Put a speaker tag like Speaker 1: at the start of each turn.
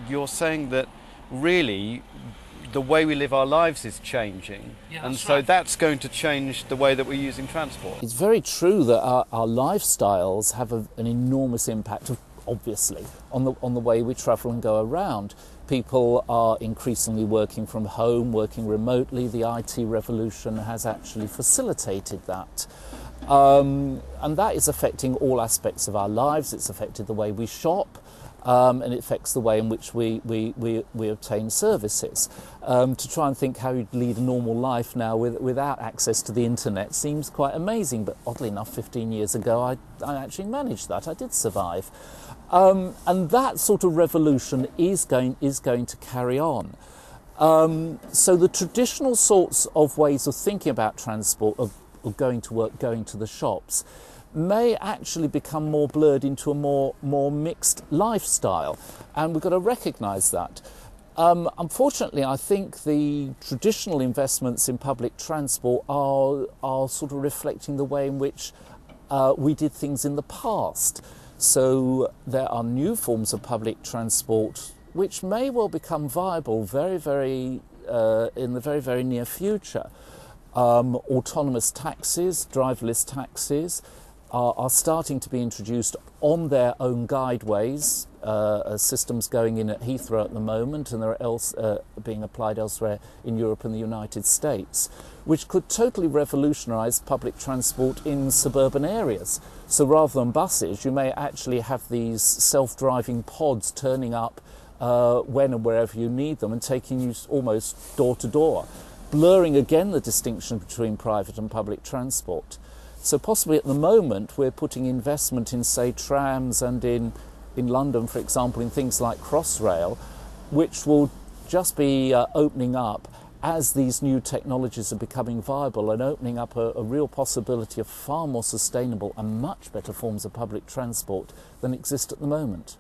Speaker 1: you're saying that really the way we live our lives is changing,
Speaker 2: Yeah,
Speaker 1: and
Speaker 2: that's
Speaker 1: so
Speaker 2: right.
Speaker 1: that's going to change the way that we're using transport.
Speaker 3: It's very true that our lifestyles have an enormous impact, obviously, on the way we travel and go around. People are increasingly working from home, working remotely. The IT revolution has actually facilitated that. And that is affecting all aspects of our lives. It's affected the way we shop, and it affects the way in which we obtain services. To try and think how you'd lead a normal life now without access to the internet seems quite amazing, but oddly enough, 15 years ago I actually managed that. I did survive. And that sort of revolution is going to carry on. So the traditional sorts of ways of thinking about transport, of going to work, going to the shops, may actually become more blurred into a more mixed lifestyle, and we've got to recognise that. Unfortunately, I think the traditional investments in public transport are sort of reflecting the way in which we did things in the past. So there are new forms of public transport which may well become viable in the very, very near future. Autonomous taxis, driverless taxis, are starting to be introduced on their own guideways. Systems going in at Heathrow at the moment, and there are being applied elsewhere in Europe and the United States, which could totally revolutionise public transport in suburban areas. So rather than buses, you may actually have these self-driving pods turning up when and wherever you need them and taking you almost door to door, blurring again the distinction between private and public transport. So possibly at the moment we're putting investment in, say, trams and in London, for example, in things like Crossrail, which will just be opening up as these new technologies are becoming viable, and opening up a real possibility of far more sustainable and much better forms of public transport than exist at the moment.